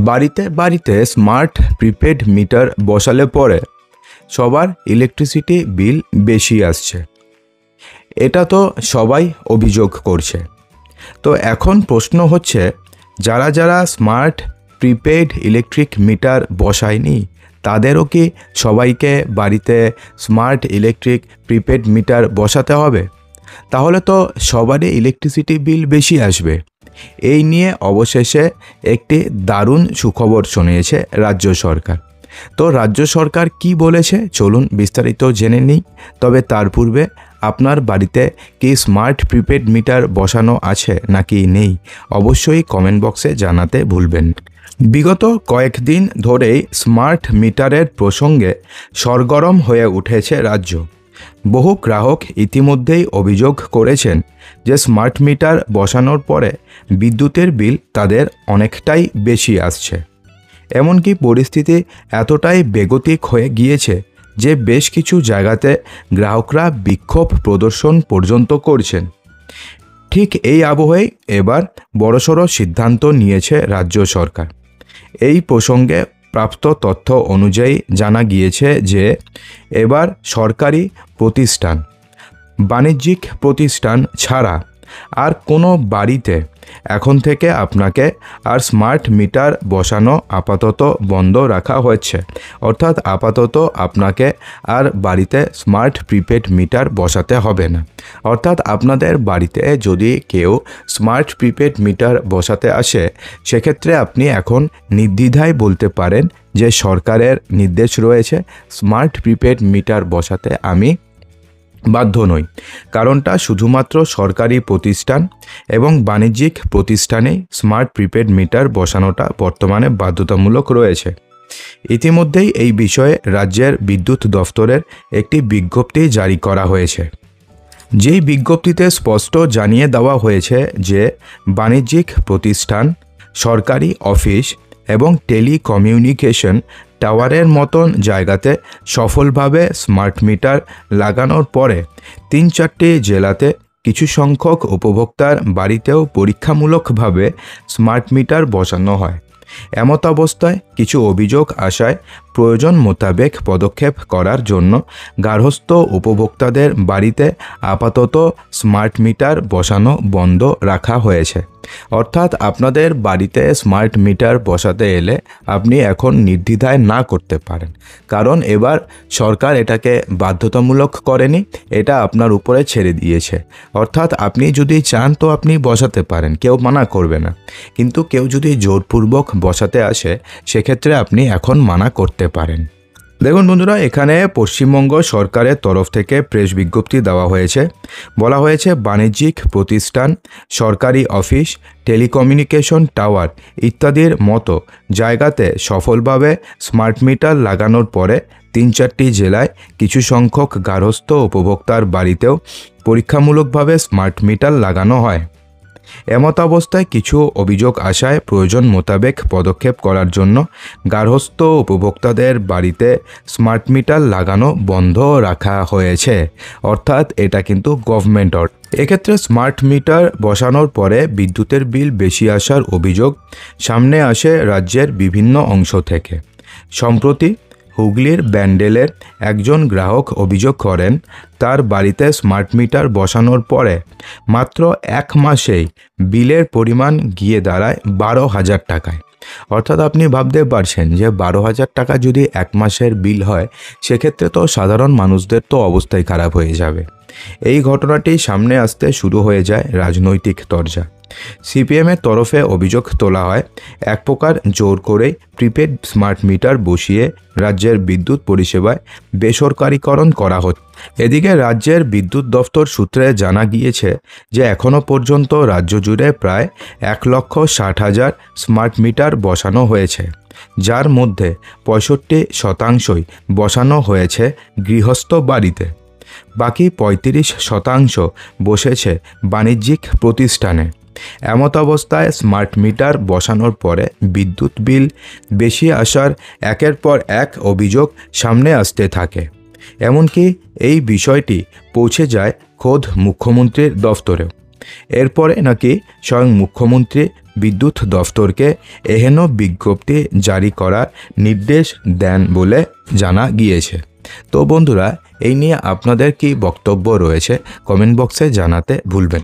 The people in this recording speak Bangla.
বাড়িতে বাড়িতে স্মার্ট প্রিপেড মিটার বসালে পরে সবার ইলেকট্রিসিটি বিল বেশি আসছে। এটা তো সবাই অভিযোগ করছে। তো এখন প্রশ্ন হচ্ছে, যারা যারা স্মার্ট প্রিপেড ইলেকট্রিক মিটার বসায়নি তাদেরও কি সবাইকে বাড়িতে স্মার্ট ইলেকট্রিক প্রিপেড মিটার বসাতে হবে? তাহলে তো সবারই ইলেকট্রিসিটি বিল বেশি আসবে। এই নিয়ে অবশেষে একটি দারুণ সুখবর শুনিয়েছে রাজ্য সরকার। তো রাজ্য সরকার কি বলেছে চলুন বিস্তারিত জেনে নিই। তবে তার পূর্বে আপনার বাড়িতে কি স্মার্ট প্রিপেড মিটার বসানো আছে নাকি নেই অবশ্যই কমেন্ট বক্সে জানাতে ভুলবেন। বিগত কয়েকদিন ধরেই স্মার্ট মিটারের প্রসঙ্গে সরগরম হয়ে উঠেছে রাজ্য। বহু গ্রাহক ইতিমধ্যেই অভিযোগ করেছেন যে স্মার্ট মিটার বসানোর পরে বিদ্যুতের বিল তাদের অনেকটাই বেশি আসছে। এমনকি পরিস্থিতি এতটাই বেগতিক হয়ে গিয়েছে যে বেশ কিছু জায়গাতে গ্রাহকরা বিক্ষোভ প্রদর্শন পর্যন্ত করছেন। ঠিক এই আবহেই এবার বড়সড় সিদ্ধান্ত নিয়েছে রাজ্য সরকার। এই প্রসঙ্গে প্রাপ্ত তথ্য অনুযায়ী জানা গিয়েছে যে এবার সরকারি প্রতিষ্ঠান, বাণিজ্যিক প্রতিষ্ঠান ছাড়া আর কোনো বাড়িতে এখন থেকে আপনাকে আর স্মার্ট মিটার বসানো আপাতত বন্ধ রাখা হয়েছে। অর্থাৎ আপাতত আপনাকে আর বাড়িতে স্মার্ট প্রিপেড মিটার বসাতে হবে না। অর্থাৎ আপনাদের বাড়িতে যদি কেউ স্মার্ট প্রিপেড মিটার বসাতে আসে সেক্ষেত্রে আপনি এখন নির্দ্বিধায় বলতে পারেন যে সরকারের নির্দেশ রয়েছে স্মার্ট প্রিপেড মিটার বসাতে আমি বাধ্য নই। কারণটা শুধুমাত্র সরকারি প্রতিষ্ঠান এবং বাণিজ্যিক প্রতিষ্ঠানে স্মার্ট প্রিপেড মিটার বসানোটা বর্তমানে বাধ্যতামূলক রয়েছে। ইতিমধ্যেই এই বিষয়ে রাজ্যের বিদ্যুৎ দফতরের একটি বিজ্ঞপ্তি জারি করা হয়েছে। যেই বিজ্ঞপ্তিতে স্পষ্ট জানিয়ে দেওয়া হয়েছে যে বাণিজ্যিক প্রতিষ্ঠান, সরকারি অফিস এবং টেলিকমিউনিকেশন টাওয়ারের মতন জায়গাতে সফলভাবে স্মার্ট মিটার লাগানোর পরে ৩-৪টি জেলাতে কিছু সংখ্যক উপভোক্তার বাড়িতেও পরীক্ষামূলকভাবে স্মার্ট মিটার বসানো হয়। এমত অবস্থায় কিছু অভিযোগ আসায় প্রয়োজন মোতাবেক পদক্ষেপ করার জন্য গার্হস্থ্য উপভোক্তাদের বাড়িতে আপাতত স্মার্ট মিটার বসানো বন্ধ রাখা হয়েছে। অর্থাৎ আপনাদের বাড়িতে স্মার্ট মিটার বসাতে এলে আপনি এখন নির্দ্বিধায় না করতে পারেন, কারণ এবার সরকার এটাকে বাধ্যতামূলক করেনি, এটা আপনার উপরে ছেড়ে দিয়েছে। অর্থাৎ আপনি যদি চান তো আপনি বসাতে পারেন, কেউ মানা করবে না। কিন্তু কেউ যদি জোরপূর্বক বসাতে আসে সেক্ষেত্রে আপনি এখন মানা করতে পারেন। দেখুন বন্ধুরা, এখানে পশ্চিমবঙ্গ সরকারের তরফ থেকে প্রেস বিজ্ঞপ্তি দেওয়া হয়েছে। বলা হয়েছে বাণিজ্যিক প্রতিষ্ঠান, সরকারি অফিস, টেলিকমিউনিকেশন টাওয়ার ইত্যাদির মতো জায়গাতে সফলভাবে স্মার্ট মিটার লাগানোর পরে ৩-৪টি জেলায় কিছু সংখ্যক গার্হস্থ্য উপভোক্তার বাড়িতেও পরীক্ষামূলকভাবে স্মার্ট মিটার লাগানো হয়। এমত অবস্থায় কিছু অভিযোগ আসায় প্রয়োজন মোতাবেক পদক্ষেপ করার জন্য গার্হস্থ্য উপভোক্তাদের বাড়িতে স্মার্ট মিটার লাগানো বন্ধ রাখা হয়েছে। অর্থাৎ এটা কিন্তু গভর্নমেন্ট অর্ডার। এক্ষেত্রে স্মার্ট মিটার বসানোর পরে বিদ্যুতের বিল বেশি আসার অভিযোগ সামনে আসে রাজ্যের বিভিন্ন অংশ থেকে। সম্প্রতি হুগলির ব্যান্ডেলের একজন গ্রাহক অভিযোগ করেন তার বাড়িতে স্মার্ট মিটার বসানোর পরে মাত্র ১ মাসেই বিলের পরিমাণ গিয়ে দাঁড়ায় ১২,০০০ টাকায়। অর্থাৎ আপনি ভাবতে পারছেন যে ১২,০০০ টাকা যদি 1 মাসের বিল হয় সেক্ষেত্রে তো সাধারণ মানুষদের তো অবস্থাই খারাপ হয়ে যাবে। এই ঘটনাটি সামনে আসতে শুরু হয়ে যায় রাজনৈতিক তরজা। সিপিএমের তরফে অভিযোগ তোলা হয় এক প্রকার জোর করেই প্রিপেড স্মার্ট মিটার বসিয়ে রাজ্যের বিদ্যুৎ পরিষেবায় বেসরকারীকরণ করা হচ্ছে। এদিকে রাজ্যের বিদ্যুৎ দফতর সূত্রে জানা গিয়েছে যে এখনও পর্যন্ত রাজ্য জুড়ে প্রায় ১,৬০,০০০ স্মার্ট মিটার বসানো হয়েছে, যার মধ্যে ৬৫% বসানো হয়েছে গৃহস্থ বাড়িতে। বাকি ৩৫% বসেছে বাণিজ্যিক প্রতিষ্ঠানে। এমত অবস্থায় স্মার্ট মিটার বসানোর পরে বিদ্যুৎ বিল বেশি আসার একের পর এক অভিযোগ সামনে আসতে থাকে। এমনকি এই বিষয়টি পৌঁছে যায় খোদ মুখ্যমন্ত্রীর দফতরেও। এরপরে নাকি স্বয়ং মুখ্যমন্ত্রী বিদ্যুৎ দফতরকে এহেন বিজ্ঞপ্তি জারি করার নির্দেশ দেন বলে জানা গিয়েছে। তো বন্ধুরা, এই নিয়ে আপনাদের কি বক্তব্য রয়েছে কমেন্ট বক্সে জানাতে ভুলবেন।